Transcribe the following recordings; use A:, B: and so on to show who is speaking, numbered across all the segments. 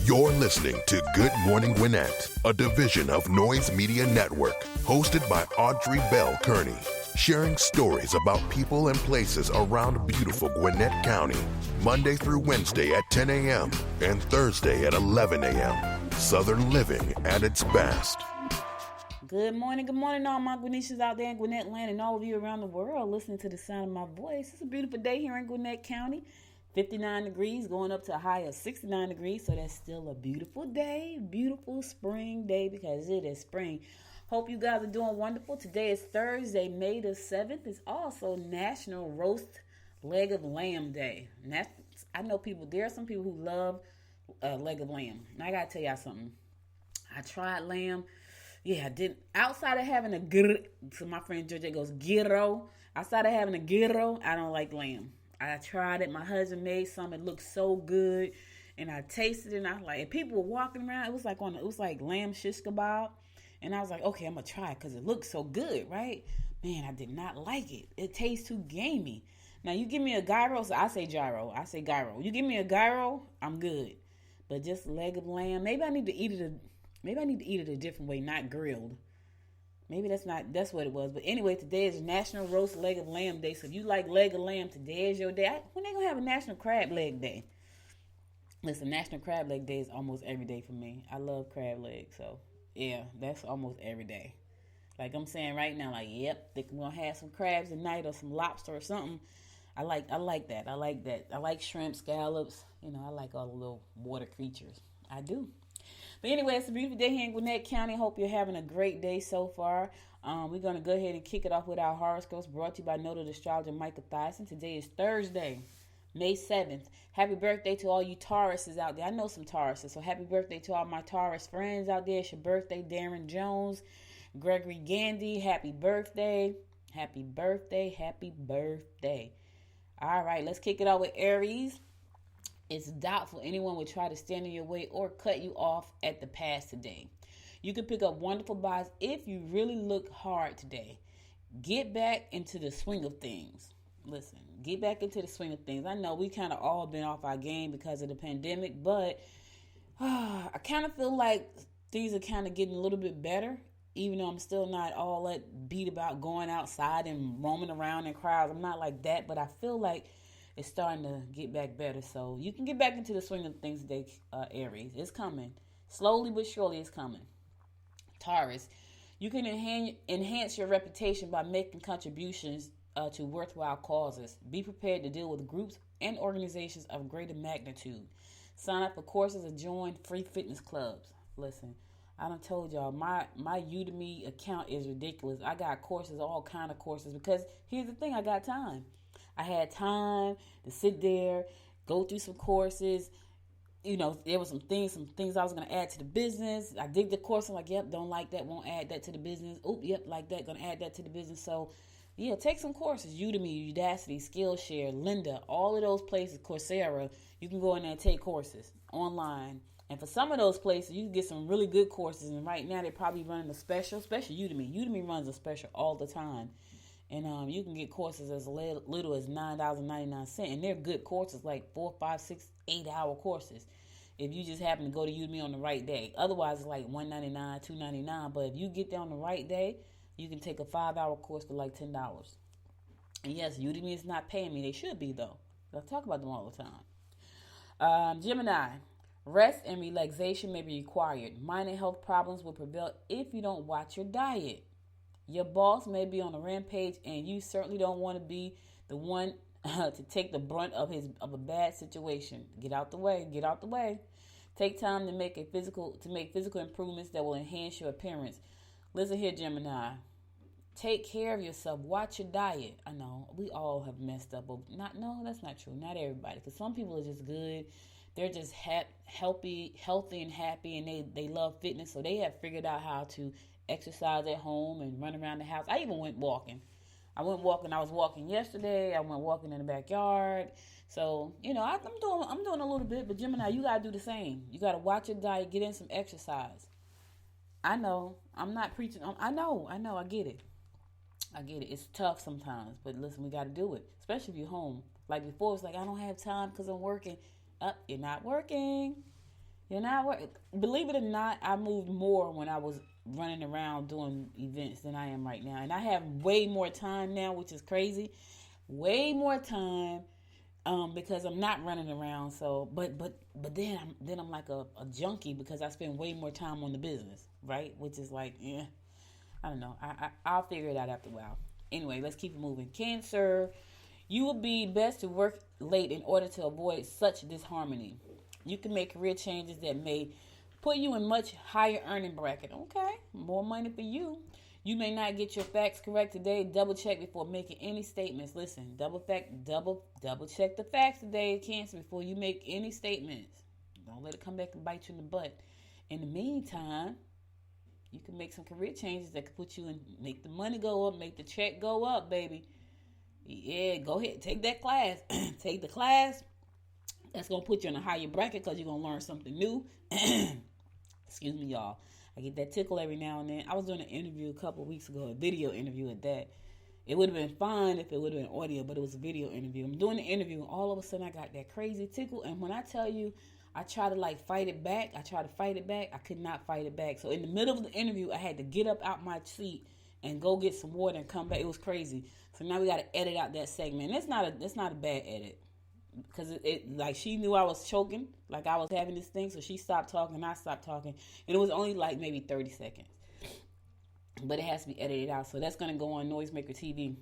A: You're listening to Good Morning Gwinnett, a division of Noise Media Network, hosted by Audrey Bell Kearney, sharing stories about people and places around beautiful Gwinnett County, Monday through Wednesday at 10 a.m. and Thursday at 11 a.m. Southern living at its best.
B: Good morning, all my Gwinnetians out there in Gwinnett land and all of you around the world listening to the sound of my voice. It's a beautiful day here in Gwinnett County. 59 degrees, going up to a high of 69 degrees, so that's still a beautiful day, beautiful spring day because it is spring. Hope you guys are doing wonderful. Today is Thursday, May the 7th. It's also National Roast Leg of Lamb Day. And I know there are some people who love leg of lamb. And I got to tell y'all something. I tried lamb. Yeah, I didn't. Outside of having a so my friend Georgia goes, gyro. Outside of having a gyro, I don't like lamb. I tried it. My husband made some. It looked so good, and I tasted it. And I was like, and people were walking around. It was like lamb shish kebab, and I was like, okay, I'm gonna try it because it looks so good, right? Man, I did not like it. It tastes too gamey. Now you give me a gyro, so I say gyro. You give me a gyro, I'm good. But just leg of lamb. Maybe I need to eat it a different way, not grilled. Maybe that's what it was. But anyway, today is National Roast Leg of Lamb Day. So if you like leg of lamb, today is your day. When they going to have a National Crab Leg Day? Listen, National Crab Leg Day is almost every day for me. I love crab legs. So, yeah, that's almost every day. Like I'm saying right now, like, yep, they're going to have some crabs tonight or some lobster or something. I like that. I like shrimp, scallops. I like all the little water creatures. I do. But anyway, it's a beautiful day here in Gwinnett County. Hope you're having a great day so far. We're going to go ahead and kick it off with our horoscopes brought to you by noted astrologer Michael Thyssen. Today is Thursday, May 7th. Happy birthday to all you Tauruses out there. I know some Tauruses, so happy birthday to all my Taurus friends out there. It's your birthday, Darren Jones, Gregory Gandy. Happy birthday. Happy birthday. Happy birthday. All right, let's kick it off with Aries. It's doubtful anyone would try to stand in your way or cut you off at the pass today. You can pick up wonderful buys if you really look hard today. Get back into the swing of things. Listen, get back into the swing of things. I know we kind of all been off our game because of the pandemic, but I kind of feel like things are kind of getting a little bit better, even though I'm still not all that beat about going outside and roaming around in crowds. I'm not like that, but I feel like it's starting to get back better. So you can get back into the swing of things today, Aries. It's coming. Slowly but surely it's coming. Taurus, you can enhance your reputation by making contributions to worthwhile causes. Be prepared to deal with groups and organizations of greater magnitude. Sign up for courses or join free fitness clubs. Listen, I done told y'all, my Udemy account is ridiculous. I got courses, all kind of courses, because here's the thing, I got time. I had time to sit there, go through some courses. There were some things I was going to add to the business. I did the course. I'm like, yep, don't like that, won't add that to the business. Oop, yep, like that, going to add that to the business. So, yeah, take some courses. Udemy, Udacity, Skillshare, Lynda, all of those places, Coursera. You can go in there and take courses online. And for some of those places, you can get some really good courses. And right now, they're probably running a special, especially Udemy. Udemy runs a special all the time. And you can get courses as little as $9.99. And they're good courses, like 4, 5, 6, 8-hour courses. If you just happen to go to Udemy on the right day. Otherwise, it's like $1.99, $2.99. But if you get there on the right day, you can take a 5-hour course for like $10. And yes, Udemy is not paying me. They should be, though. I talk about them all the time. Gemini, rest and relaxation may be required. Minor health problems will prevail if you don't watch your diet. Your boss may be on a rampage, and you certainly don't want to be the one to take the brunt of a bad situation. Get out the way. Take time to make physical improvements that will enhance your appearance. Listen here, Gemini. Take care of yourself. Watch your diet. I know we all have messed up, but that's not true. Not everybody, because some people are just good. They're just healthy and happy, and they love fitness, so they have figured out how to exercise at home and run around the house. I even went walking. I was walking yesterday. I went walking in the backyard. So, I'm doing a little bit, but Gemini, you gotta do the same. You gotta watch your diet, get in some exercise. I know. I'm not preaching. I know. I get it. It's tough sometimes, but listen, we gotta do it, especially if you're home. Like before, it's like I don't have time because I'm working. You're not working. You're not working. Believe it or not, I moved more when I was running around doing events than I am right now. And I have way more time now, which is crazy. Way more time. Because I'm not running around, so but then I'm like a junkie because I spend way more time on the business, right? Which is like, I don't know. I'll figure it out after a while. Anyway, let's keep it moving. Cancer, you will be best to work late in order to avoid such disharmony. You can make career changes that may put you in much higher earning bracket. Okay, more money for you. You may not get your facts correct today. Double check before making any statements. Listen, double check the facts today, Cancer, before you make any statements. Don't let it come back and bite you in the butt. In the meantime, you can make some career changes that could put you in, make the money go up, make the check go up, baby. Yeah, go ahead, take that class. Take the class. That's going to put you in a higher bracket because you're going to learn something new. Excuse me, y'all. I get that tickle every now and then. I was doing an interview a couple of weeks ago, a video interview at that. It would have been fine if it would have been audio, but it was a video interview. I'm doing the interview, and all of a sudden I got that crazy tickle. And when I tell you, I try to fight it back. I could not fight it back. So in the middle of the interview, I had to get up out my seat and go get some water and come back. It was crazy. So now we got to edit out that segment. And it's not a bad edit. Because it like she knew I was choking, like I was having this thing, so she stopped talking, I stopped talking, and it was only like maybe 30 seconds. But it has to be edited out, so that's going to go on Noisemaker TV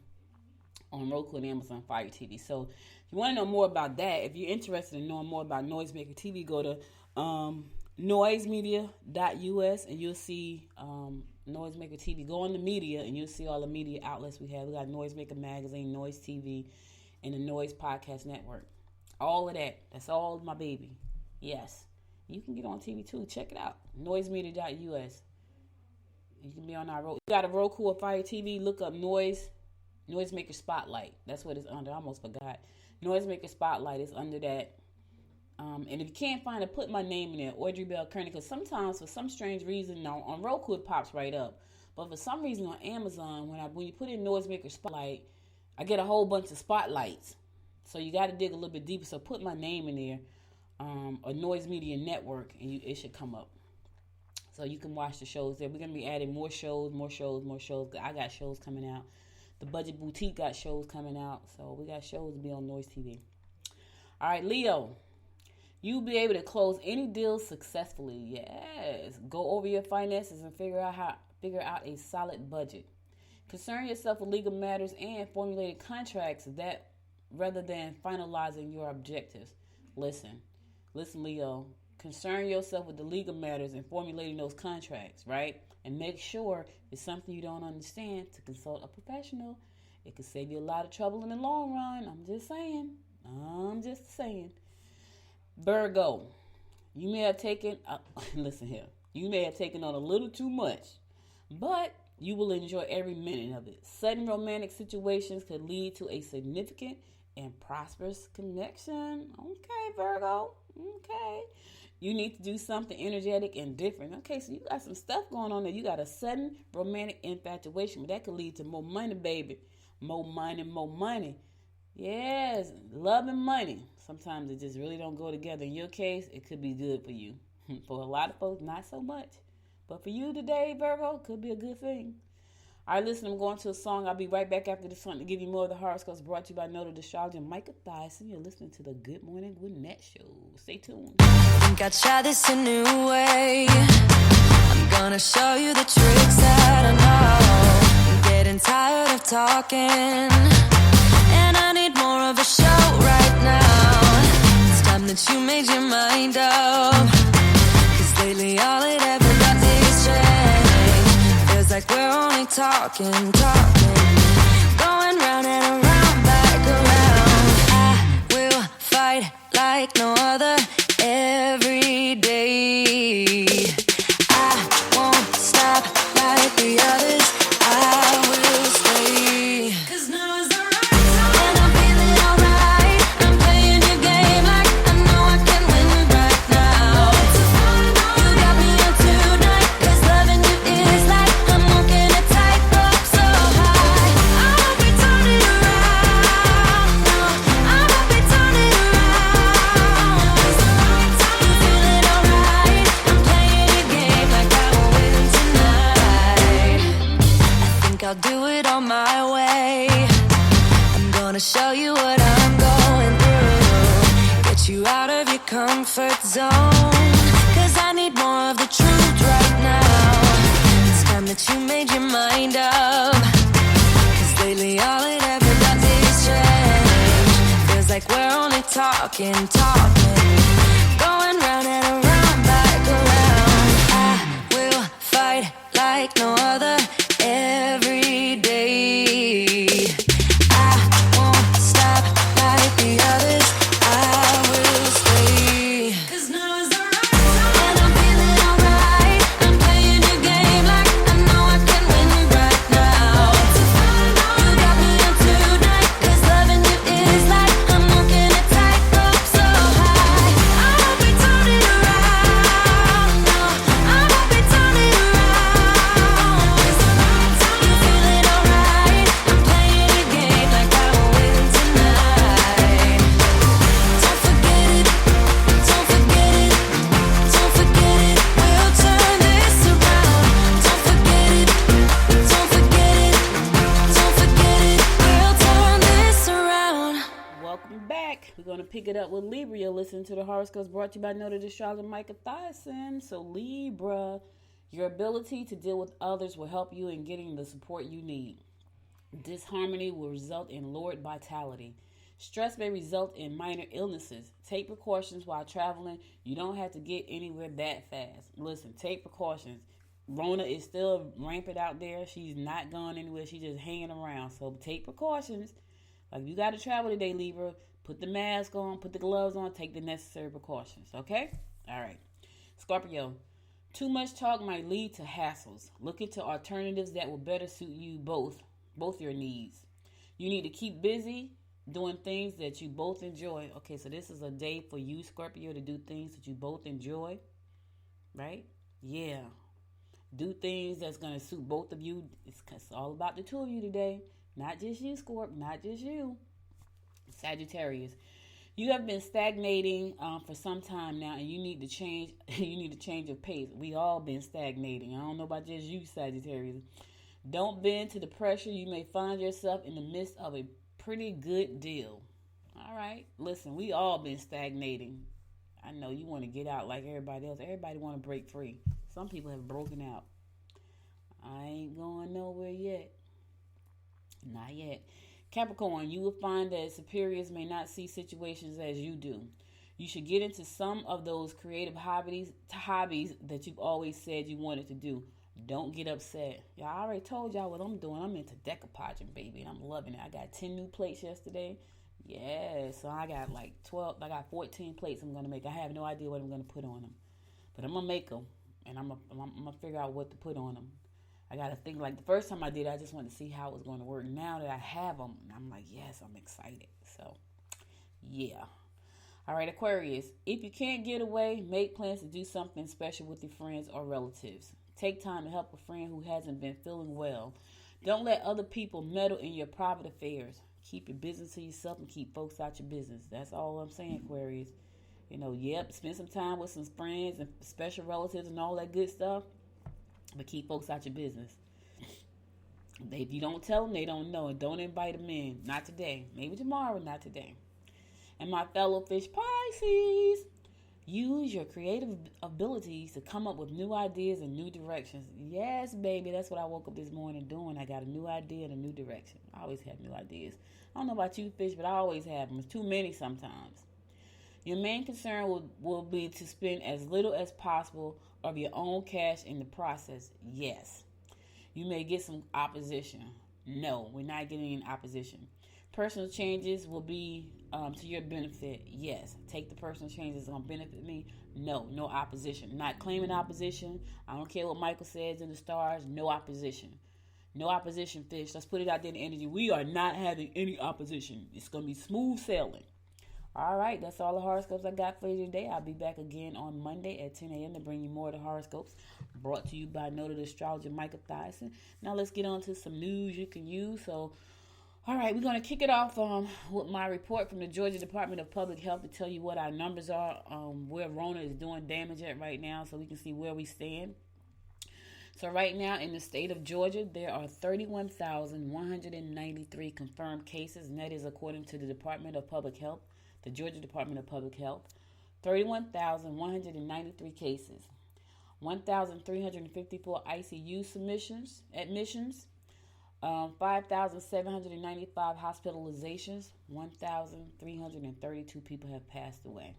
B: on Roku and Amazon Fire TV. So if you want to know more about that, if you're interested in knowing more about Noisemaker TV, go to noisemedia.us and you'll see Noisemaker TV. Go on the media and you'll see all the media outlets we have. We got Noisemaker Magazine, Noise TV, and the Noise Podcast Network. All of that. That's all my baby. Yes. You can get on TV too. Check it out. Noisemedia.us. You can be on our Roku. You got a Roku or Fire TV. Look up Noisemaker Spotlight. That's what it's under. I almost forgot. Noisemaker Spotlight is under that. And if you can't find it, put my name in there, Audrey Bell Kearney. Because sometimes, for some strange reason, on Roku it pops right up. But for some reason on Amazon, when you put in Noisemaker Spotlight, I get a whole bunch of spotlights. So you got to dig a little bit deeper. So put my name in there, a Noise Media Network, and it should come up. So you can watch the shows there. We're going to be adding more shows. I got shows coming out. The Budget Boutique got shows coming out. So we got shows to be on Noise TV. All right, Leo. You'll be able to close any deal successfully. Yes. Go over your finances and figure out a solid budget. Concern yourself with legal matters and formulating contracts that rather than finalizing your objectives. Listen, Leo. Concern yourself with the legal matters and formulating those contracts, right? And make sure if it's something you don't understand to consult a professional. It could save you a lot of trouble in the long run. I'm just saying. Virgo, you may have taken, listen here, you may have taken on a little too much, but you will enjoy every minute of it. Sudden romantic situations could lead to a significant and prosperous connection. Okay, Virgo. Okay. You need to do something energetic and different. Okay, so you got some stuff going on there. You got a sudden romantic infatuation, but that could lead to more money, baby. More money. Yes, love and money. Sometimes it just really don't go together. In your case, it could be good for you. For a lot of folks, not so much. But for you today, Virgo, could be a good thing. All right, listen, I'm going to a song. I'll be right back after this one to give you more of the horoscopes brought to you by Noted Astrology and Micah Thyssen. You're listening to the Good Morning Gwinnett Show. Stay tuned.
C: I think I try this a new way. I'm gonna show you the tricks that I know. I'm getting tired of talking, and I need more of a show right now. It's time that you made your mind up, 'cause lately all it ever does is change. Feels like we're only talking, going round and around, back around. I will fight like no other every day. I won't stop like the others. I will stay. 'Cause now is the right time, and I'm feeling alright. I'm playing your game like I know I can win right now. You got me on tonight, 'cause loving you is like I'm walking a tightrope so high. I won't be turning around, no, I won't be turning around. It's the right time, you feeling alright. Get you out of your comfort zone. Cause I need more of the truth right now. It's time that you made your mind up. Cause lately all it ever does is change. Feels like we're only talking. Going round and around, back around. I will fight like no other every day. I won't stop like the others. I will stay. Cause now is the right time. And I'm feeling alright. I'm playing your game like I know I can win right now. You got me on tonight. Cause loving you is like I'm walking a tightrope so high. I won't be turning around. No, I won't be turning around. It's the right time. You feeling alright. I'm playing your game like I will win tonight. Don't forget it. Don't forget it. Don't forget it. We'll turn this around. Don't forget it. Don't forget it. Don't forget it. We'll turn this around.
B: Welcome back. We're going to pick it up with Libra. You're listening to the horoscopes brought to you by noted astrologer Micah Thyssen. So Libra, your ability to deal with others will help you in getting the support you need. Disharmony will result in lowered vitality. Stress may result in minor illnesses. Take precautions while traveling. You don't have to get anywhere that fast. Listen, take precautions. Rona is still rampant out there. She's not going anywhere. She's just hanging around. So take precautions. Like, you got to travel today, Libra. Put the mask on, put the gloves on, take the necessary precautions, okay? All right. Scorpio, too much talk might lead to hassles. Look into alternatives that will better suit you both your needs. You need to keep busy doing things that you both enjoy. Okay, so this is a day for you, Scorpio, to do things that you both enjoy, right? Yeah. Do things that's going to suit both of you. It's all about the two of you today. Not just you, Scorp. Not just you. Sagittarius, you have been stagnating for some time now, and you need to change. You need to change your pace. We all been stagnating. I don't know about just you, Sagittarius. Don't bend to the pressure. You may find yourself in the midst of a pretty good deal. All right, listen, we all been stagnating. I know you want to get out like everybody else. Everybody want to break free. Some people have broken out. I ain't going nowhere yet. Not yet. Capricorn, you will find that superiors may not see situations as you do. You should get into some of those creative hobbies that you've always said you wanted to do. Don't get upset. Y'all, I already told y'all what I'm doing. I'm into decoupaging, baby, and I'm loving it. I got 10 new plates yesterday. Yeah, so I got 14 plates I'm going to make. I have no idea what I'm going to put on them. But I'm going to make them, and I'm going to figure out what to put on them. I got to think, like the first time I did, I just wanted to see how it was going to work. Now that I have them, I'm like, yes, I'm excited. So, yeah. All right, Aquarius. If you can't get away, make plans to do something special with your friends or relatives. Take time to help a friend who hasn't been feeling well. Don't let other people meddle in your private affairs. Keep your business to yourself and keep folks out your business. That's all I'm saying, Aquarius. Spend some time with some friends and special relatives and all that good stuff. But keep folks out your business. If you don't tell them, they don't know. And don't invite them in. Not today. Maybe tomorrow, not today. And my fellow fish Pisces, use your creative abilities to come up with new ideas and new directions. Yes, baby. That's what I woke up this morning doing. I got a new idea and a new direction. I always have new ideas. I don't know about you, fish, but I always have them. It's too many sometimes. Your main concern will be to spend as little as possible of your own cash in the process. Yes. You may get some opposition. No, we're not getting any opposition. Personal changes will be to your benefit. Yes. Take the personal changes that's going to benefit me. No opposition. Not claiming opposition. I don't care what Michael says in the stars. No opposition. No opposition, fish. Let's put it out there in the energy. We are not having any opposition. It's going to be smooth sailing. All right, that's all the horoscopes I got for you today. I'll be back again on Monday at 10 a.m. to bring you more of the horoscopes brought to you by noted astrologer Micah Thyssen. Now let's get on to some news you can use. So, all right, we're going to kick it off with my report from the Georgia Department of Public Health to tell you what our numbers are, where Rona is doing damage at right now so we can see where we stand. So right now in the state of Georgia, there are 31,193 confirmed cases, and that is according to the Department of Public Health. the Georgia Department of Public Health. 31,193 cases. 1,354 ICU admissions. 5,795 hospitalizations. 1,332 people have passed away.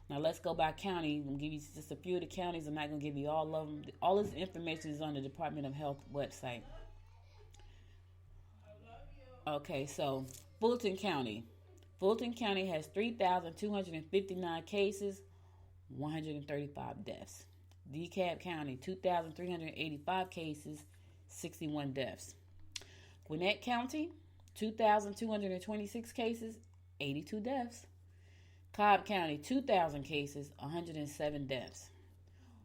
B: Now let's go by county. I'm going to give you just a few of the counties. I'm not going to give you all of them. All this information is on the Department of Health website. Okay, so Fulton County. Fulton County has 3,259 cases, 135 deaths. DeKalb County, 2,385 cases, 61 deaths. Gwinnett County, 2,226 cases, 82 deaths. Cobb County, 2,000 cases, 107 deaths.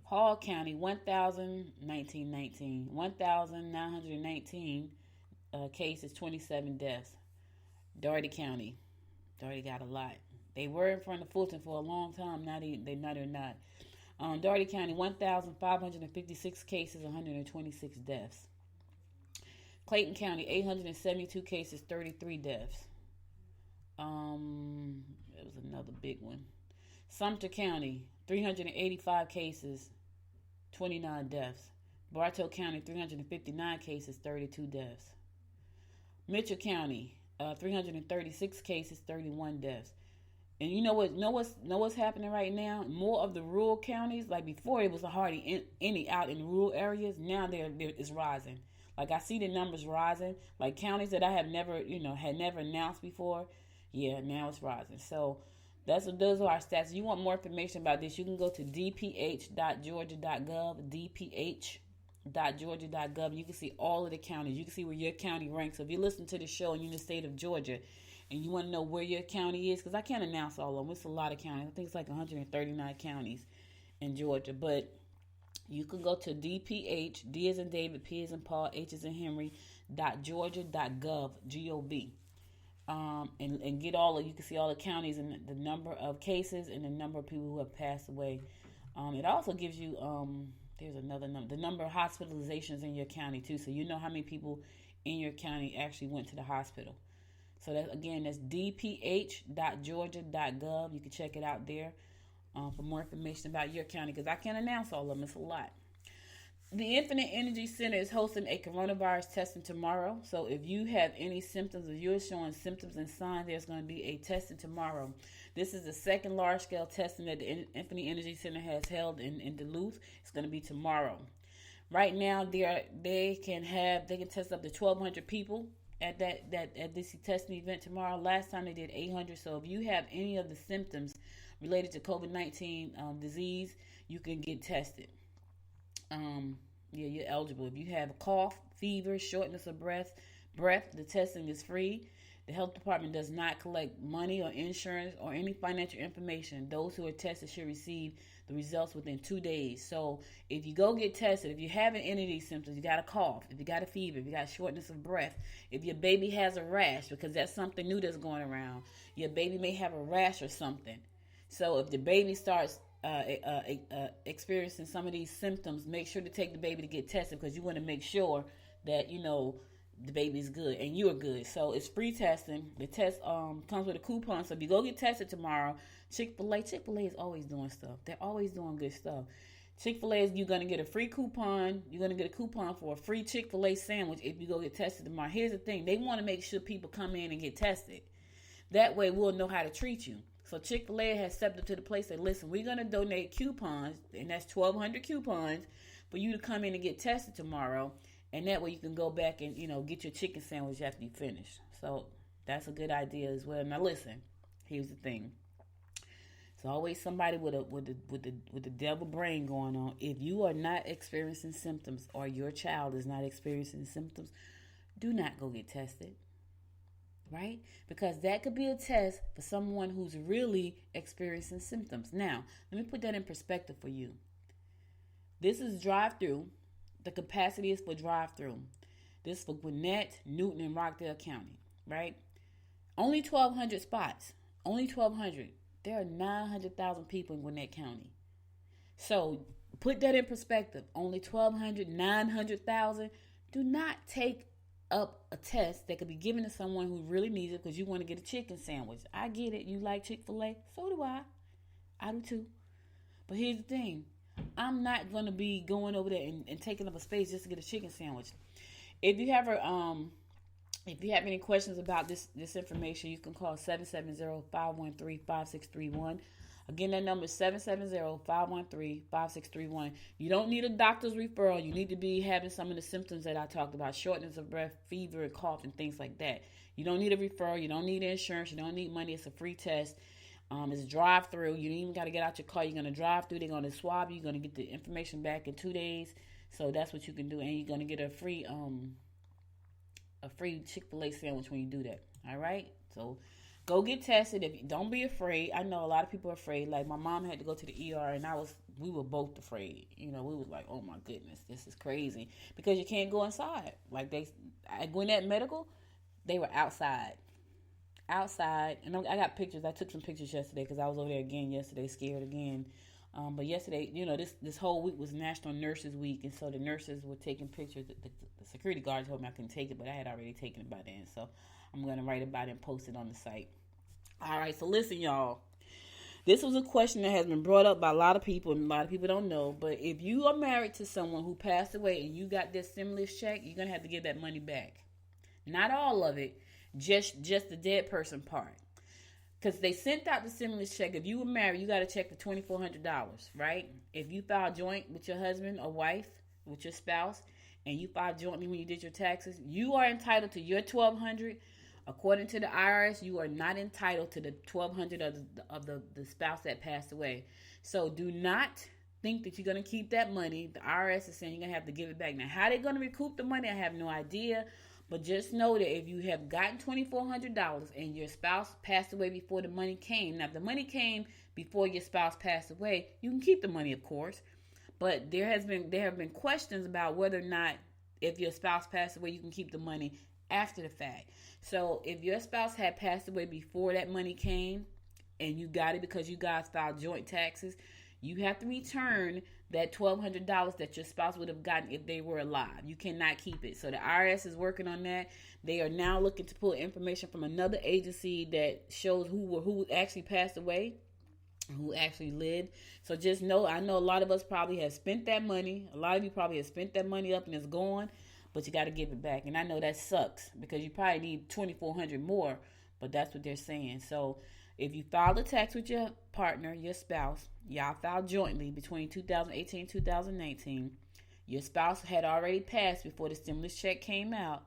B: Hall County, 1,919 cases, 27 deaths. Dougherty County, Dougherty got a lot. They were in front of Fulton for a long time. Now they're not. Dougherty County, 1,556 cases, 126 deaths. Clayton County, 872 cases, 33 deaths. It was another big one. Sumter County, 385 cases, 29 deaths. Bartow County, 359 cases, 32 deaths. Mitchell County, 336 cases, 31 deaths. And you know what's happening right now? More of the rural counties, like before it was hardly any out in rural areas. Now it's rising. Like I see the numbers rising. Like counties that I have never, had never announced before. Yeah, now it's rising. So those are our stats. If you want more information about this, you can go to dph.georgia.gov, dph.georgia.gov. You can see all of the counties. You can see where your county ranks. So if you listen to the show and you're in the state of Georgia and you want to know where your county is, because I can't announce all of them. It's a lot of counties. I think it's like 139 counties in Georgia. But you can go to dph, D as in David, P as in Paul, H as in Henry, .georgia.gov, G-O-V. And get you can see all the counties and the number of cases and the number of people who have passed away. It also gives you, there's another number, the number of hospitalizations in your county too. So you know how many people in your county actually went to the hospital. So that's dph.georgia.gov. You can check it out there for more information about your county, because I can't announce all of them. It's a lot. The Infinite Energy Center is hosting a coronavirus testing tomorrow. So if you have any symptoms, if you're showing symptoms and signs, there's going to be a testing tomorrow. This is the second large-scale testing that the Infinite Energy Center has held in Duluth. It's going to be tomorrow. Right now, they can test up to 1,200 people at this testing event tomorrow. Last time they did 800. So if you have any of the symptoms related to COVID-19 disease, you can get tested. You're eligible. If you have a cough, fever, shortness of breath, the testing is free. The health department does not collect money or insurance or any financial information. Those who are tested should receive the results within 2 days. So if you go get tested, if you're having any of these symptoms, you got a cough, if you got a fever, if you got shortness of breath, if your baby has a rash, because that's something new that's going around, your baby may have a rash or something. So if the baby starts experiencing some of these symptoms, make sure to take the baby to get tested, because you want to make sure that the baby's good and you're good. So it's free testing. The test comes with a coupon. So if you go get tested tomorrow, Chick-fil-A is always doing stuff. They're always doing good stuff. Chick-fil-A, you're going to get a free coupon. You're going to get a coupon for a free Chick-fil-A sandwich if you go get tested tomorrow. Here's the thing. They want to make sure people come in and get tested. That way we'll know how to treat you. So Chick-fil-A has stepped up to the place and said, listen, we're going to donate coupons, and that's 1,200 coupons for you to come in and get tested tomorrow. And that way you can go back and, get your chicken sandwich after you finish. So that's a good idea as well. Now listen, here's the thing. It's always somebody with the devil brain going on. If you are not experiencing symptoms, or your child is not experiencing symptoms, do not go get tested. Right? Because that could be a test for someone who's really experiencing symptoms. Now, let me put that in perspective for you. This is drive-through. The capacity is for drive-through. This is for Gwinnett, Newton, and Rockdale County, right? Only 1,200 spots. Only 1,200. There are 900,000 people in Gwinnett County. So put that in perspective. Only 1,200, 900,000. Do not take up a test that could be given to someone who really needs it because you want to get a chicken sandwich. I get it. You like Chick-fil-A. So do I. I do too. But here's the thing. I'm not going to be going over there and taking up a space just to get a chicken sandwich. If you have any questions about this information, you can call 770-513-5631. Again, that number is 770-513-5631. You don't need a doctor's referral. You need to be having some of the symptoms that I talked about, shortness of breath, fever, cough, and things like that. You don't need a referral. You don't need insurance. You don't need money. It's a free test. It's a drive-through. You don't even got to get out your car. You're going to drive through. They're going to swab you. You're going to get the information back in 2 days. So that's what you can do. And you're going to get a free Chick-fil-A sandwich when you do that. All right? So go get tested. Don't be afraid. I know a lot of people are afraid. Like my mom had to go to the ER, and we were both afraid. You know, we was like, oh my goodness, this is crazy because you can't go inside. Like at Gwinnett Medical, they were outside, and I got pictures. I took some pictures yesterday because I was over there again yesterday, scared again. But yesterday, you know, this whole week was National Nurses Week, and so the nurses were taking pictures. The security guard told me I couldn't take it, but I had already taken it by then, so I'm going to write about it and post it on the site. All right, so listen, y'all. This was a question that has been brought up by a lot of people, and a lot of people don't know. But if you are married to someone who passed away and you got this stimulus check, you're going to have to give that money back. Not all of it, just the dead person part. Because they sent out the stimulus check. If you were married, you got to check the $2,400, right? If you filed joint with your husband or wife, with your spouse, and you filed jointly when you did your taxes, you are entitled to your $1,200. According to the IRS, you are not entitled to the $1,200 of the spouse that passed away. So do not think that you're going to keep that money. The IRS is saying you're going to have to give it back. Now, how they're going to recoup the money, I have no idea. But just know that if you have gotten $2,400 and your spouse passed away before the money came, now if the money came before your spouse passed away, you can keep the money, of course. But there have been questions about whether or not if your spouse passed away, you can keep the money after the fact. So if your spouse had passed away before that money came and you got it because you guys filed joint taxes, you have to return that $1,200 that your spouse would have gotten if they were alive. You cannot keep it. So the IRS is working on that. They are now looking to pull information from another agency that shows who actually passed away, who actually lived. So just know, I know a lot of us probably have spent that money. A lot of you probably have spent that money up and it's gone, but you got to give it back. And I know that sucks because you probably need $2,400 more, but that's what they're saying. So if you filed a tax with your partner, your spouse, y'all filed jointly between 2018 and 2019, your spouse had already passed before the stimulus check came out,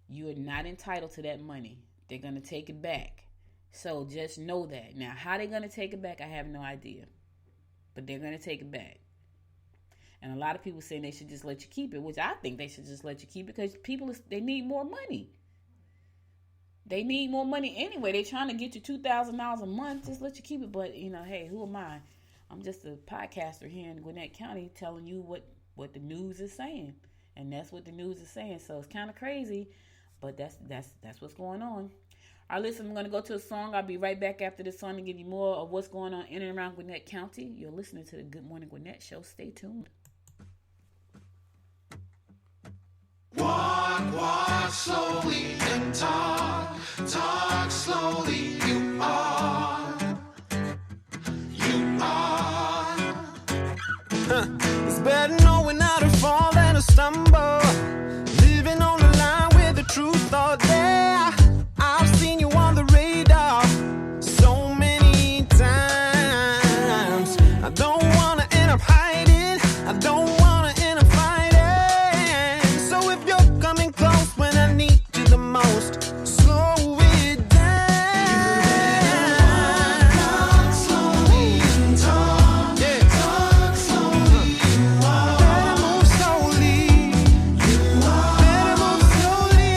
B: you are not entitled to that money. They're going to take it back. So just know that. Now, how they're going to take it back, I have no idea. But they're going to take it back. And a lot of people saying they should just let you keep it, which I think they should just let you keep it because they need more money. They need more money anyway. They're trying to get you $2,000 a month. Just let you keep it. But, you know, hey, who am I? I'm just a podcaster here in Gwinnett County telling you what the news is saying. And that's what the news is saying. So it's kind of crazy, but that's what's going on. All right, listen, I'm going to go to a song. I'll be right back after this song to give you more of what's going on in and around Gwinnett County. You're listening to the Good Morning Gwinnett show. Stay tuned.
D: Walk slowly and talk slowly. You are.
E: It's better knowing how to fall than to stumble. Living on the line with the truth all day. I've seen you on the radar so many times. I don't wanna end up hiding. I don't wanna end up fighting. So if you're coming close when I need you the most, slow it down.
D: Talk slowly and talk slowly. You are.
E: Better move slowly.
D: You are.
E: Better move slowly.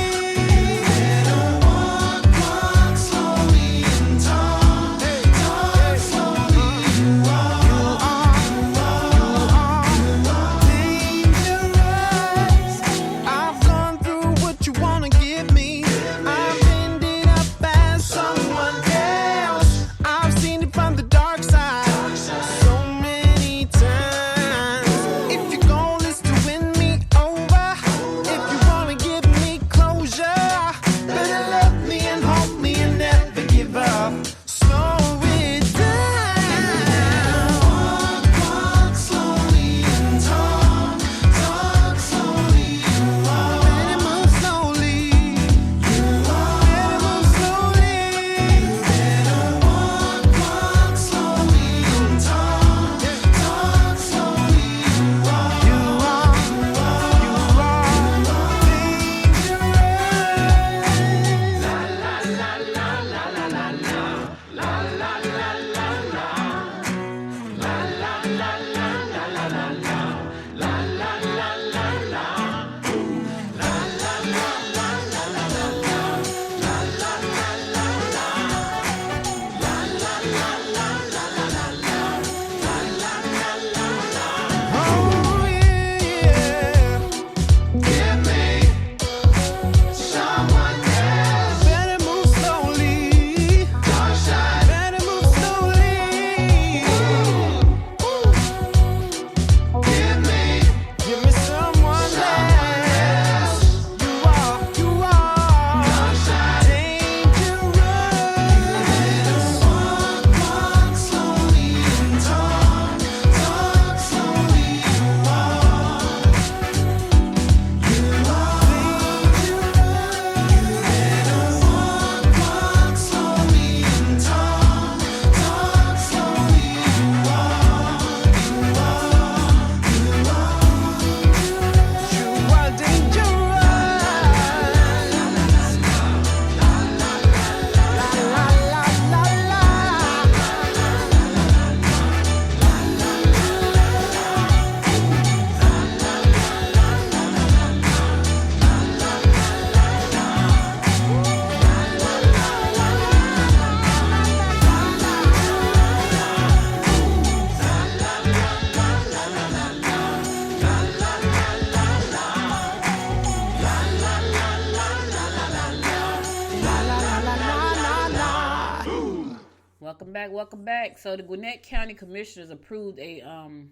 B: Welcome back. So the Gwinnett County Commissioners approved an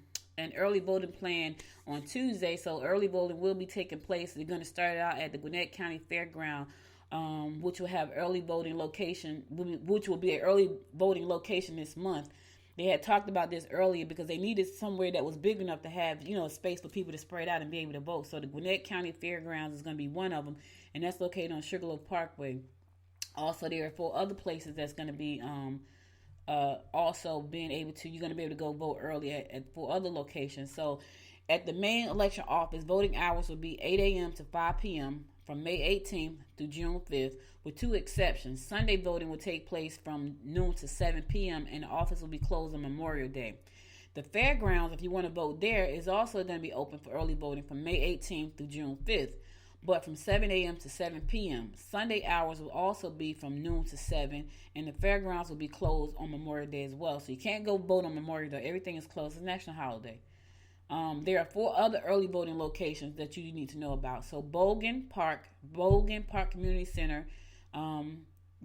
B: early voting plan on Tuesday. So early voting will be taking place. They're going to start out at the Gwinnett County Fairground, which will have early voting location, which will be an early voting location this month. They had talked about this earlier because they needed somewhere that was big enough to have, a space for people to spread out and be able to vote. So the Gwinnett County Fairgrounds is going to be one of them, and that's located on Sugarloaf Parkway. Also, there are 4 other places that's going to be also being able to, you're going to be able to go vote early at 4 other locations. So at the main election office, voting hours will be 8 a.m. to 5 p.m. from May 18th through June 5th, with 2 exceptions. Sunday voting will take place from noon to 7 p.m. and the office will be closed on Memorial Day. The fairgrounds, if you want to vote there, is also going to be open for early voting from May 18th through June 5th, but from 7 a.m. to 7 p.m. Sunday hours will also be from noon to 7, and the fairgrounds will be closed on Memorial Day as well. So you can't go vote on Memorial Day. Everything is closed. It's a national holiday. There are 4 other early voting locations that you need to know about. So Bogan Park Community Center,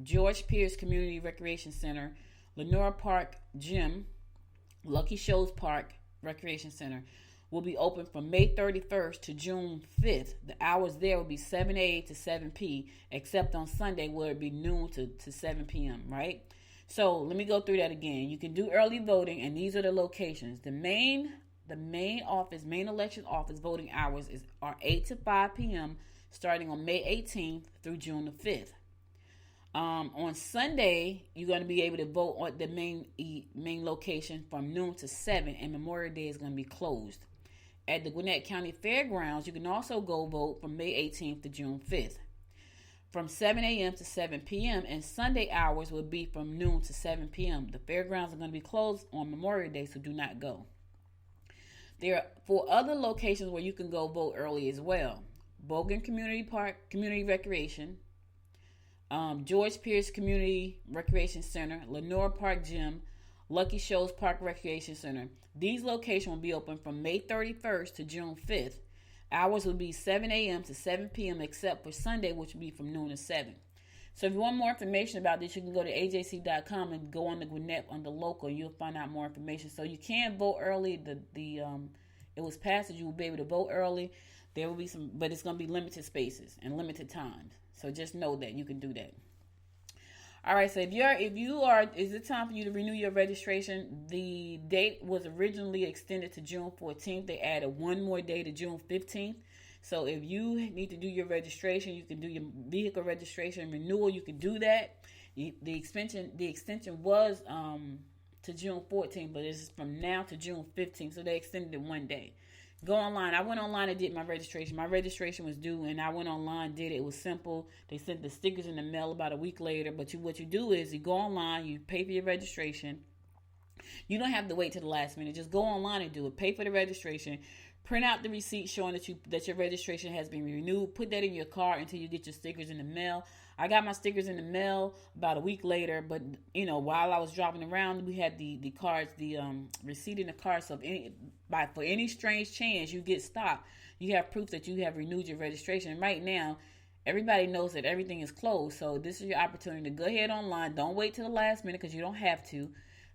B: George Pierce Community Recreation Center, Lenora Park Gym, Lucky Shoals Park Recreation Center will be open from May 31st to June 5th. The hours there will be 7 a.m. to 7 p.m., except on Sunday where it will be noon to 7 p.m., right? So let me go through that again. You can do early voting, and these are the locations. The main election office voting hours are 8 to 5 p.m. starting on May 18th through June the 5th. On Sunday, you're going to be able to vote at the main location from noon to 7, and Memorial Day is going to be closed. At the Gwinnett County Fairgrounds, you can also go vote from May 18th to June 5th. From 7 a.m. to 7 p.m. and Sunday hours will be from noon to 7 p.m. The fairgrounds are going to be closed on Memorial Day, so do not go. There are 4 other locations where you can go vote early as well. Bogan Community Park, Community Recreation, George Pierce Community Recreation Center, Lenore Park Gym, Lucky Shoals Park Recreation Center. These locations will be open from May 31st to June 5th. Hours will be 7 a.m. to 7 p.m. except for Sunday, which will be from noon to 7. So if you want more information about this, you can go to ajc.com and go on the Gwinnett on the local, and you'll find out more information. So you can vote early. It was passed that you will be able to vote early. There will be some, but it's going to be limited spaces and limited times. So just know that you can do that. All right. So is it time for you to renew your registration? The date was originally extended to June 14th. They added one more day to June 15th. So if you need to do your registration, you can do your vehicle registration renewal. You can do that. The extension was to June 14th, but it's from now to June 15th. So they extended it one day. Go online. I went online and did my registration. My registration was due, and I went online, did it. It was simple. They sent the stickers in the mail about a week later. But what you do is you go online, you pay for your registration. You don't have to wait till the last minute. Just go online and do it. Pay for the registration. Print out the receipt showing that your registration has been renewed. Put that in your car until you get your stickers in the mail. I got my stickers in the mail about a week later, but while I was driving around, we had the cards, the receipt in the car. So for any strange chance you get stopped, you have proof that you have renewed your registration. And right now, everybody knows that everything is closed. So this is your opportunity to go ahead online. Don't wait till the last minute because you don't have to.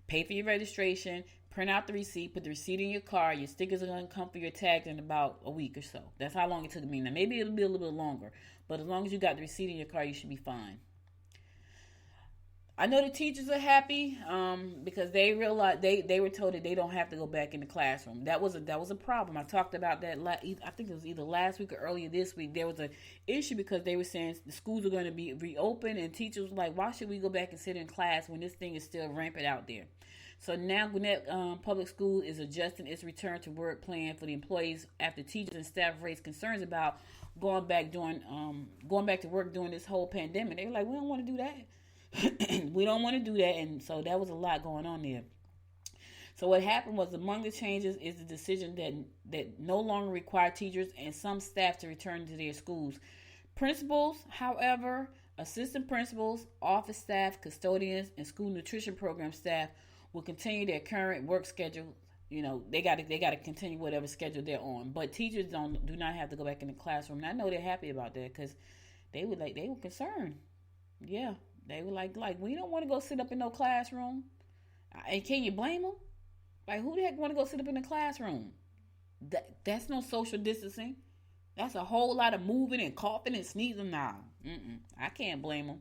B: Pay for your registration. Print out the receipt, put the receipt in your car. Your stickers are going to come for your tags in about a week or so. That's how long it took me. Now, maybe it'll be a little bit longer, but as long as you got the receipt in your car, you should be fine. I know the teachers are happy because they realized they were told that they don't have to go back in the classroom. That was a problem. I talked about that. I think it was either last week or earlier this week. There was an issue because they were saying the schools are going to be reopened, and teachers were like, "Why should we go back and sit in class when this thing is still rampant out there?" So now Gwinnett Public School is adjusting its return to work plan for the employees after teachers and staff raised concerns about going back to work during this whole pandemic. They were like, "We don't want to do that. We don't want to do that," and so that was a lot going on there. So what happened was, among the changes is the decision that no longer require teachers and some staff to return to their schools. Principals, however, assistant principals, office staff, custodians, and school nutrition program staff will continue their current work schedule. They got to continue whatever schedule they're on. But teachers do not have to go back in the classroom. And I know they're happy about that because they were concerned. Yeah, they were like we don't want to go sit up in no classroom. And can you blame them? Like, who the heck want to go sit up in the classroom? That's no social distancing. That's a whole lot of moving and coughing and sneezing. Nah, I can't blame them.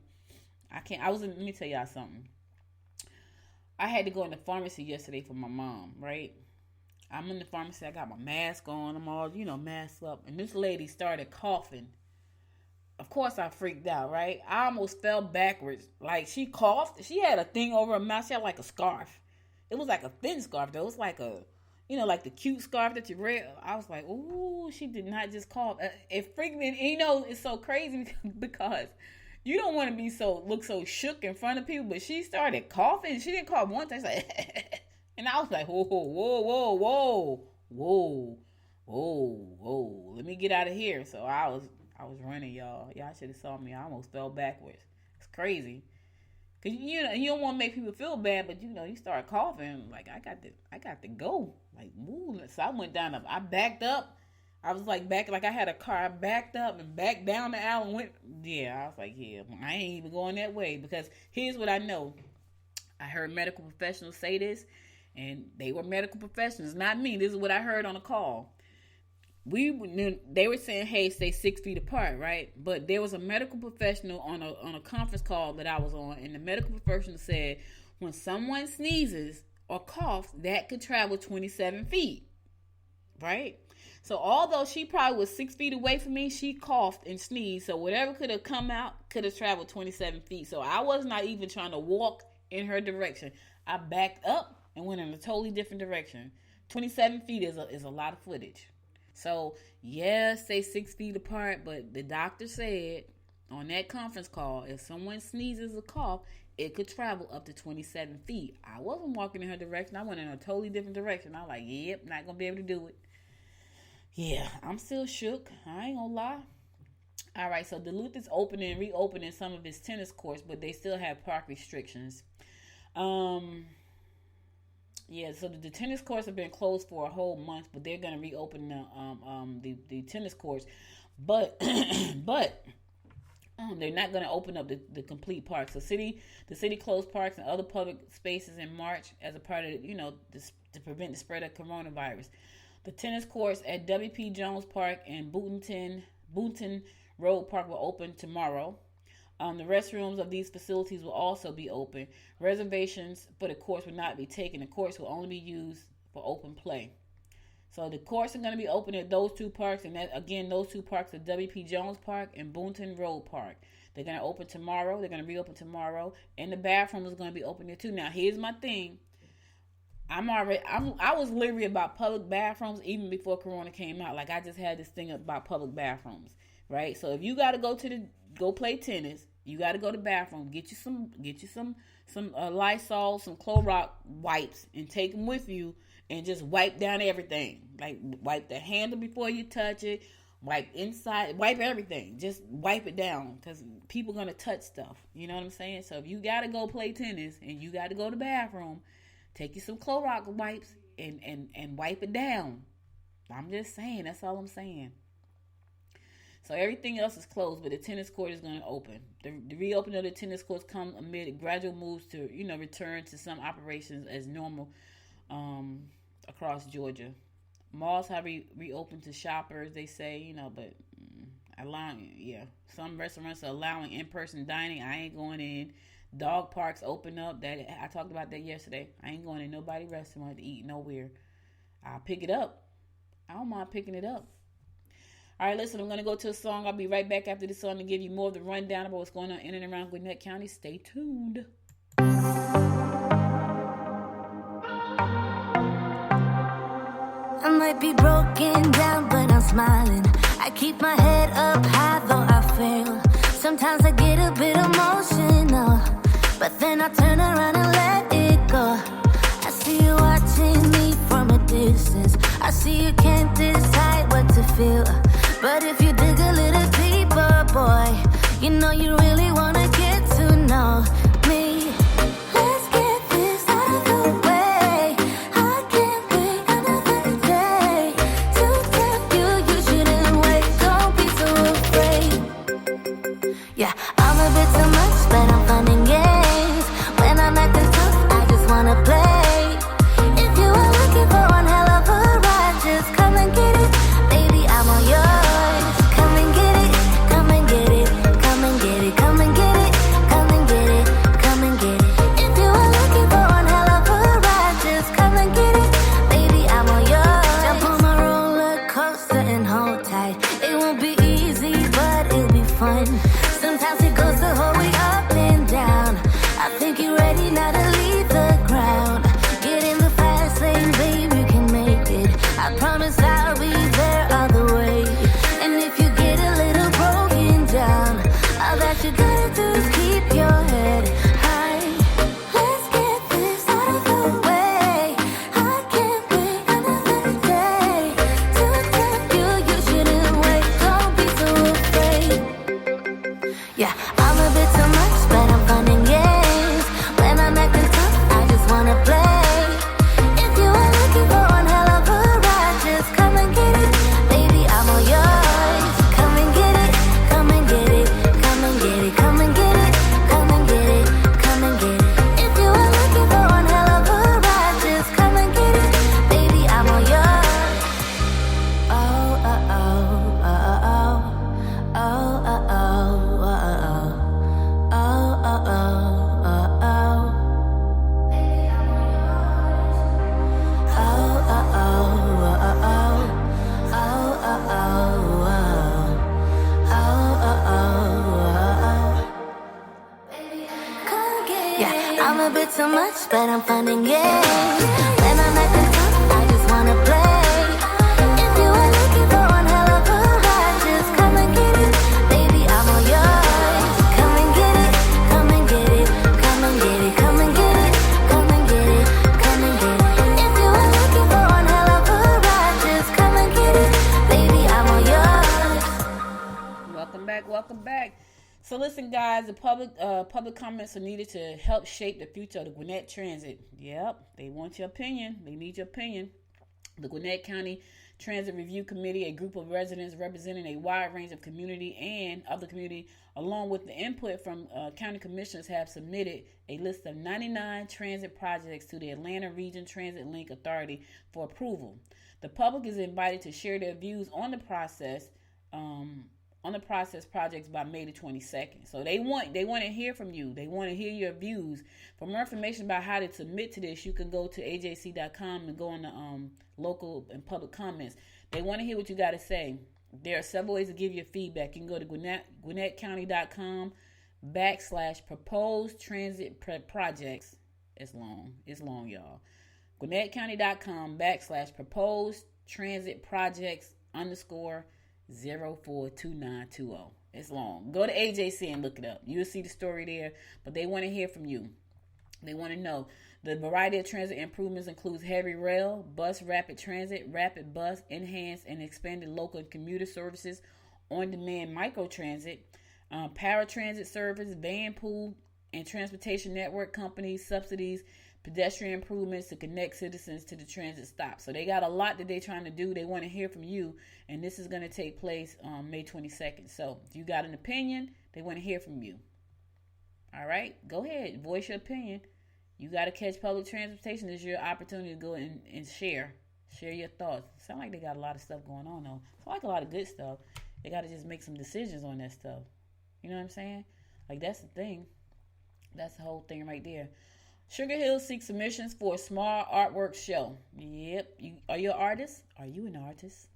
B: I can't. Let me tell y'all something. I had to go in the pharmacy yesterday for my mom, right? I'm in the pharmacy. I got my mask on. I'm all, masked up. And this lady started coughing. Of course, I freaked out, right? I almost fell backwards. Like, she coughed. She had a thing over her mouth. She had like a scarf. It was like a thin scarf, though. It was like a, like the cute scarf that you wear. I was like, ooh, she did not just cough. It freaked me. And, it's so crazy because you don't want to look so shook in front of people. But she started coughing. She didn't cough once. I was like, and I was like, whoa. Let me get out of here. So I was running, y'all. Y'all should have saw me. I almost fell backwards. It's crazy. Cause you don't want to make people feel bad, but you start coughing. Like, I got to go. Like, woo. So I went down. I backed up. I was like I had a car. I backed up and backed down the aisle and went. Yeah, I was like, yeah, I ain't even going that way, because here's what I know. I heard medical professionals say this, and they were medical professionals, not me. This is what I heard on a call. They were saying, hey, stay 6 feet apart, right? But there was a medical professional on a conference call that I was on, and the medical professional said, when someone sneezes or coughs, that could travel 27 feet, right? So although she probably was 6 feet away from me, she coughed and sneezed. So whatever could have come out could have traveled 27 feet. So I was not even trying to walk in her direction. I backed up and went in a totally different direction. 27 feet is a lot of footage. So, yes, stay 6 feet apart, but the doctor said on that conference call, if someone sneezes or cough, it could travel up to 27 feet. I wasn't walking in her direction. I went in a totally different direction. I was like, yep, not going to be able to do it. Yeah, I'm still shook. I ain't going to lie. All right, so Duluth is reopening some of its tennis courts, but they still have park restrictions. Yeah, so the tennis courts have been closed for a whole month, but they're going to reopen the tennis courts. But they're not going to open up the complete park. So the city closed parks and other public spaces in March as a part of, to prevent the spread of coronavirus. The tennis courts at W.P. Jones Park and Boonton Road Park will open tomorrow. The restrooms of these facilities will also be open. Reservations for the courts will not be taken. The courts will only be used for open play. So the courts are going to be open at those two parks. And those two parks are W.P. Jones Park and Boonton Road Park. They're going to open tomorrow. They're going to reopen tomorrow. And the bathroom is going to be open there too. Now, here's my thing. I was leery about public bathrooms even before Corona came out. Like, I just had this thing about public bathrooms, right? So if you got to go play tennis, you got to go to the bathroom. Get you some Lysol, some Clorox wipes, and take them with you, and just wipe down everything. Like, wipe the handle before you touch it. Wipe inside. Wipe everything. Just wipe it down, because people gonna touch stuff. You know what I'm saying? So if you got to go play tennis and you got to go to the bathroom, take you some Clorox wipes and wipe it down. I'm just saying. That's all I'm saying. So everything else is closed, but the tennis court is going to open. The reopening of the tennis courts come amid gradual moves to, return to some operations as normal across Georgia. Malls have reopened to shoppers, they say, but some restaurants are allowing in-person dining. I ain't going in. Dog parks open up. I talked about that yesterday. I ain't going in nobody's restaurant to eat nowhere. I'll pick it up. I don't mind picking it up. All right, listen, I'm going to go to a song. I'll be right back after this song to give you more of the rundown about what's going on in and around Gwinnett County. Stay tuned.
C: I might be broken down, but I'm smiling. I keep my head up high, though I fail. Sometimes I get a bit emotional, but then I turn around and let it go. I see you watching me from a distance. I see you can't decide what to feel. But if you dig a little deeper, boy, you know you really wanna get to know me. Let's get this out of the way. I can't wait another day to tell you shouldn't wait. Don't be so afraid. Yeah, I'm a bit too much, but I'm fun and games. When I'm acting tough, I just wanna play. much, but I'm fun and games. When I'm at the top, I just wanna play. If you are looking for one hell of a ride, just come and get it. Baby, I'm all yours. Come and get it, come and get it, come and get it, come and get it, come and get it, come and get it. If you are looking for one hell of a ride, just come and get it. Baby, I'm all yours.
B: Welcome back, welcome back. So listen, guys, the public comments are needed to help shape the future of the Gwinnett Transit. Yep, they want your opinion. They need your opinion. The Gwinnett County Transit Review Committee, a group of residents representing a wide range of community and other community, along with the input from county commissioners, have submitted a list of 99 transit projects to the Atlanta Region Transit Link Authority for approval. The public is invited to share their views on the process projects by May the 22nd. So they want to hear from you. They want to hear your views. For more information about how to submit to this, you can go to ajc.com and go on the local and public comments. They want to hear what you got to say. There are several ways to give your feedback. You can go to GwinnettCounty.com/proposed transit projects. It's long, y'all. GwinnettCounty.com/proposed transit projects _ 042920. It's long. Go to AJC and look it up. You'll see the story there, but they want to hear from you. They want to know. The variety of transit improvements includes heavy rail, bus rapid transit, rapid bus, enhanced and expanded local and commuter services, on-demand microtransit, paratransit service, van pool and transportation network companies, subsidies, pedestrian improvements to connect citizens to the transit stop. So they got a lot that they're trying to do. They want to hear from you, and this is going to take place on May 22nd. So if you got an opinion, they want to hear from you. All right, go ahead, voice your opinion. You got to catch public transportation. This is your opportunity to go and share your thoughts. Sound like they got a lot of stuff going on though. Sound like a lot of good stuff. They got to just make some decisions on that stuff. You know what I'm saying? Like, that's the thing. That's the whole thing right there. Sugar Hill seeks submissions for a small artwork show. Yep. Are you an artist? Are you an artist?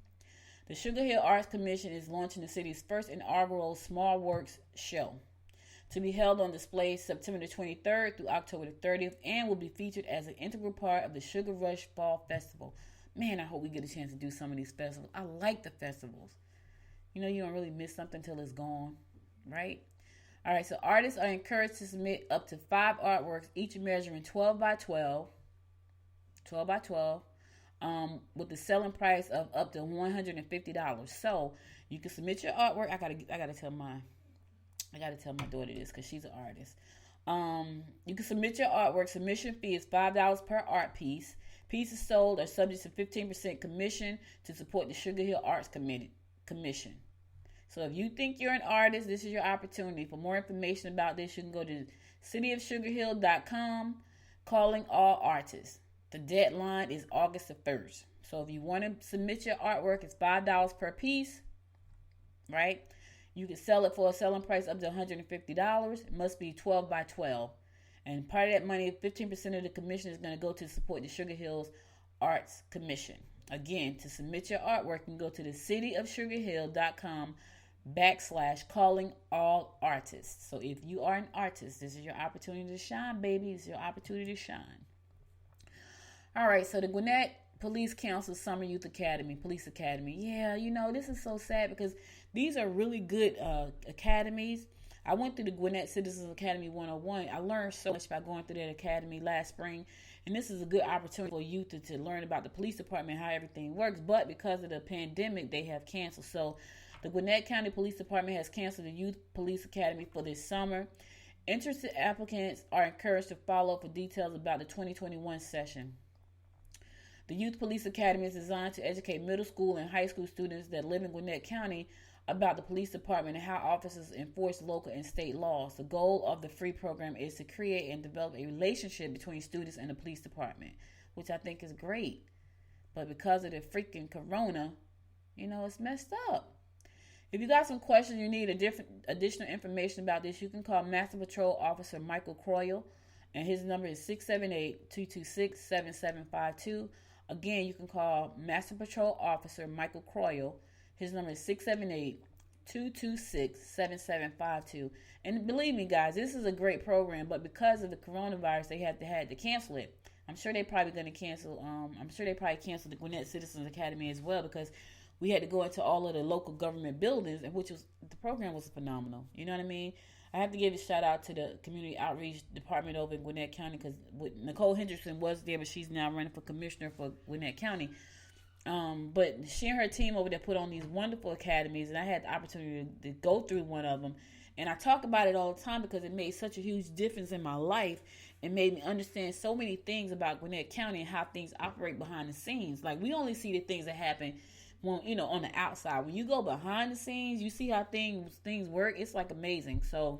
B: The Sugar Hill Arts Commission is launching the city's first inaugural Small Works show, to be held on display September the 23rd through October the 30th, and will be featured as an integral part of the Sugar Rush Fall Festival. Man, I hope we get a chance to do some of these festivals. I like the festivals. You know, you don't really miss something until it's gone, right? All right, so artists are encouraged to submit up to 5 artworks, each measuring 12 by 12, with the selling price of up to $150. So you can submit your artwork. I gotta tell my daughter this because she's an artist. You can submit your artwork. Submission fee is $5 per art piece. Pieces sold are subject to 15% commission to support the Sugar Hill Arts Commission. So if you think you're an artist, this is your opportunity. For more information about this, you can go to cityofsugarhill.com, calling all artists. The deadline is August the 1st. So if you want to submit your artwork, it's $5 per piece, right? You can sell it for a selling price up to $150. It must be 12 by 12. And part of that money, 15% of the commission is going to go to support the Sugar Hills Arts Commission. Again, to submit your artwork, you can go to the cityofsugarhill.com /calling all artists. So if you are an artist, this is your opportunity to shine, baby. It's your opportunity to shine. All right, so the Gwinnett Police Council Summer Youth Academy, Police Academy. Yeah, you know, this is so sad because these are really good academies. I went through the Gwinnett Citizens Academy 101. I learned so much by going through that academy last spring. And this is a good opportunity for youth to learn about the police department, how everything works. But because of the pandemic, they have canceled. So the Gwinnett County Police Department has canceled the Youth Police Academy for this summer. Interested applicants are encouraged to follow up for details about the 2021 session. The Youth Police Academy is designed to educate middle school and high school students that live in Gwinnett County about the police department and how officers enforce local and state laws. The goal of the free program is to create and develop a relationship between students and the police department, which I think is great. But because of the freaking corona, you know, it's messed up. If you got some questions, you need additional information about this, you can call Master Patrol Officer Michael Croyle, and his number is 678-226-7752. Again, you can call Master Patrol Officer Michael Croyle. His number is 226-7752. And believe me, guys, this is a great program, but because of the coronavirus, they had to cancel it. I'm sure they're probably going to cancel. I'm sure they probably canceled the Gwinnett Citizens Academy as well, because we had to go into all of the local government buildings, and the program was phenomenal. You know what I mean? I have to give a shout out to the community outreach department over in Gwinnett County, because Nicole Hendrickson was there, but she's now running for commissioner for Gwinnett County. But she and her team over there put on these wonderful academies, and I had the opportunity to go through one of them. And I talk about it all the time because it made such a huge difference in my life. It made me understand so many things about Gwinnett County and how things operate behind the scenes. Like, we only see the things that happen when, on the outside. When you go behind the scenes, you see how things work. It's like amazing. So,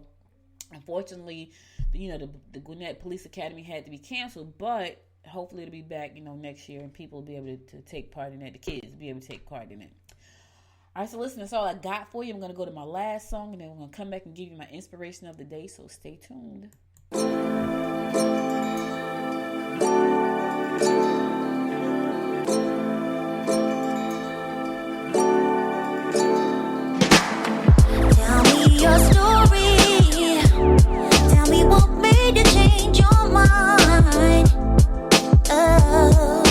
B: unfortunately, the Gwinnett Police Academy had to be canceled, but hopefully it'll be back, next year, and people will be able to take part in it. The kids will be able to take part in it. All right, so listen, that's all I got for you. I'm going to go to my last song, and then we're going to come back and give you my inspiration of the day, so stay tuned.
C: Tell me your story. Tell me what made you change your mind. Oh,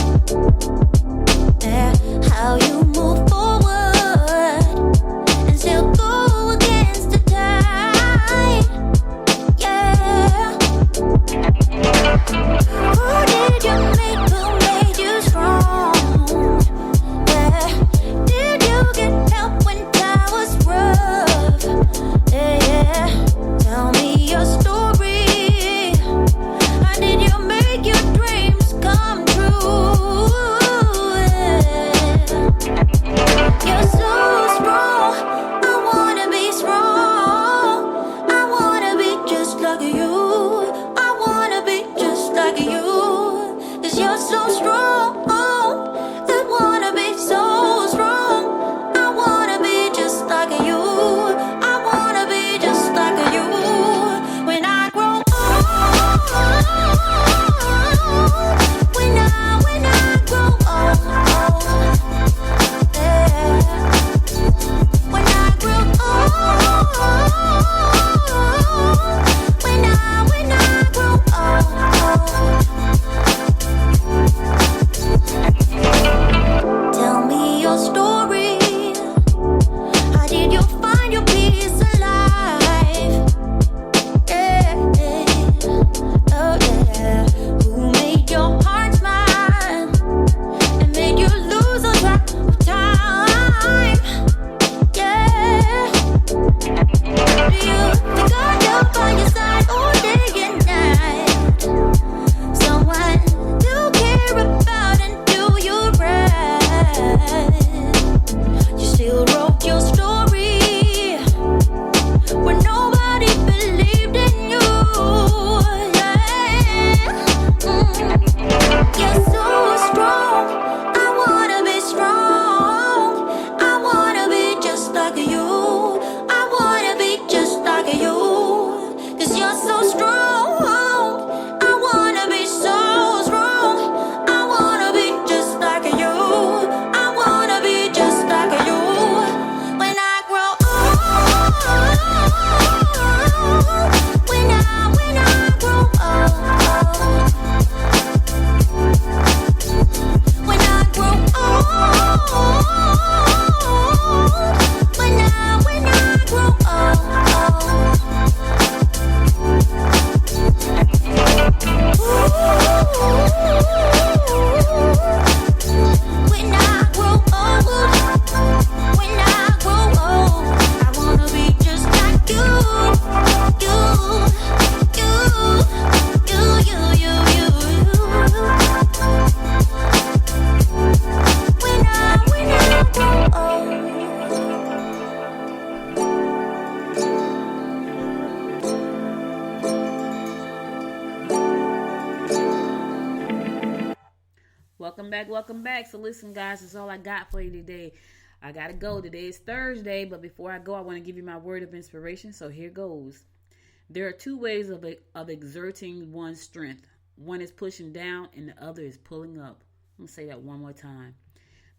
C: yeah. How you move forward and still go against the tide. Yeah. Who did you make? Who made you strong? Yeah. Did you get help when that was rough? Yeah. Tell me your story. How did you make your dreams come true? You're so strong. I wanna be strong. I wanna be just like you. I wanna be just like you. 'Cause you're so strong. I wanna be so strong. I wanna be just like you. I wanna be just like you. When I grow old, when I grow old, yeah. When I grow old, when I grow old. Tell me your story. How did you find your peace alive? Yeah. Oh yeah. Who made your heart smile and made you lose a track of time? Yeah. Do you think I'd by your side all day and night? Someone to care about and do you right. You still wrote your story when nobody believed in you. Yeah. You're so strong. I wanna be strong. I wanna be just like you. I wanna be just like you. 'Cause you're so strong. I wanna be so strong. I wanna be just like you. I wanna be just like you. When I grow old, when I grow old, when I grow old, when I grow old. When I grow old, when I grow old, I wanna be just like you, you, you, you, you, you, you. When I grow old.
B: Welcome back. So listen, guys, that's all I got for you today. I gotta go. Today is Thursday, but before I go, I want to give you my word of inspiration. So here goes. There are two ways of exerting one's strength. One is pushing down, and the other is pulling up. I'm gonna say that one more time.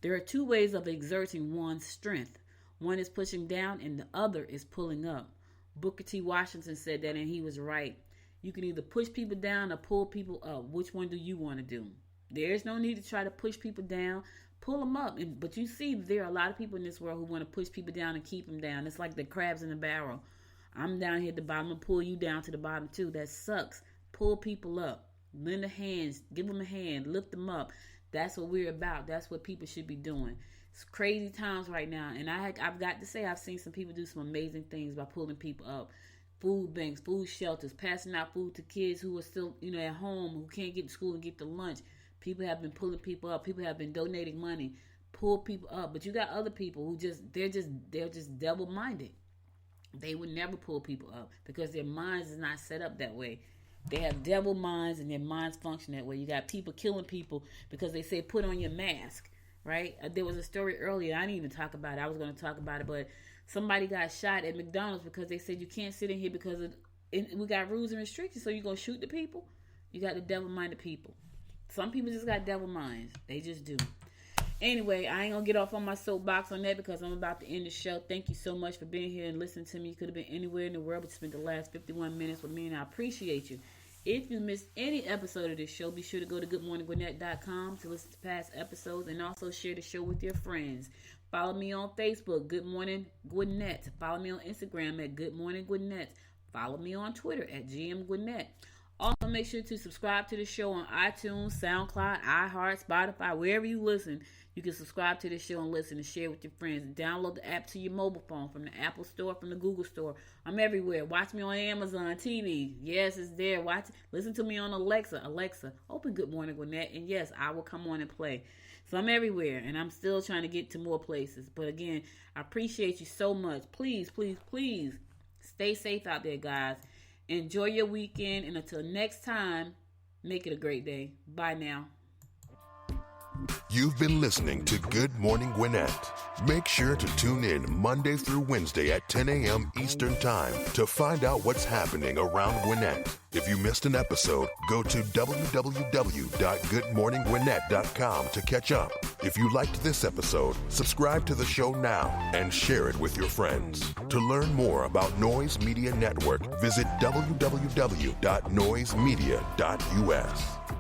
B: There are two ways of exerting one's strength. One is pushing down and the other is pulling up. Booker T. Washington said that, and he was right. You can either push people down or pull people up. Which one do you want to do? There's no need to try to push people down. Pull them up. But you see, there are a lot of people in this world who want to push people down and keep them down. It's like the crabs in the barrel. I'm down here at the bottom. I'm going to pull you down to the bottom too. That sucks. Pull people up. Lend a hand. Give them a hand. Lift them up. That's what we're about. That's what people should be doing. It's crazy times right now. And I've got to say, I've seen some people do some amazing things by pulling people up. Food banks, food shelters, passing out food to kids who are still, at home, who can't get to school and get the lunch. People have been pulling people up. People have been donating money. Pull people up. But you got other people who they're just double-minded. They would never pull people up because their minds is not set up that way. They have devil minds and their minds function that way. You got people killing people because they say put on your mask, right? There was a story earlier. I didn't even talk about it. I was going to talk about it, but somebody got shot at McDonald's because they said you can't sit in here because we got rules and restrictions, so you're going to shoot the people? You got the devil-minded people. Some people just got devil minds. They just do. Anyway, I ain't going to get off on my soapbox on that because I'm about to end the show. Thank you so much for being here and listening to me. You could have been anywhere in the world, but you spent the last 51 minutes with me, and I appreciate you. If you missed any episode of this show, be sure to go to goodmorninggwinnett.com to listen to past episodes and also share the show with your friends. Follow me on Facebook, Good Morning Gwinnett. Follow me on Instagram at Good Morning Gwinnett. Follow me on Twitter at GM Gwinnett. Also, make sure to subscribe to the show on iTunes, SoundCloud, iHeart, Spotify, wherever you listen. You can subscribe to this show and listen and share with your friends. Download the app to your mobile phone from the Apple Store, from the Google Store. I'm everywhere. Watch me on Amazon TV. Yes, it's there. Listen to me on Alexa. Alexa, open Good Morning Gwinnett. And yes, I will come on and play. So I'm everywhere, and I'm still trying to get to more places. But again, I appreciate you so much. Please, please, please stay safe out there, guys. Enjoy your weekend, and until next time, make it a great day. Bye now.
A: You've been listening to Good Morning Gwinnett. Make sure to tune in Monday through Wednesday at 10 a.m. Eastern Time to find out what's happening around Gwinnett. If you missed an episode, go to www.goodmorninggwinnett.com to catch up. If you liked this episode, subscribe to the show now and share it with your friends. To learn more about Noise Media Network, visit www.noisemedia.us.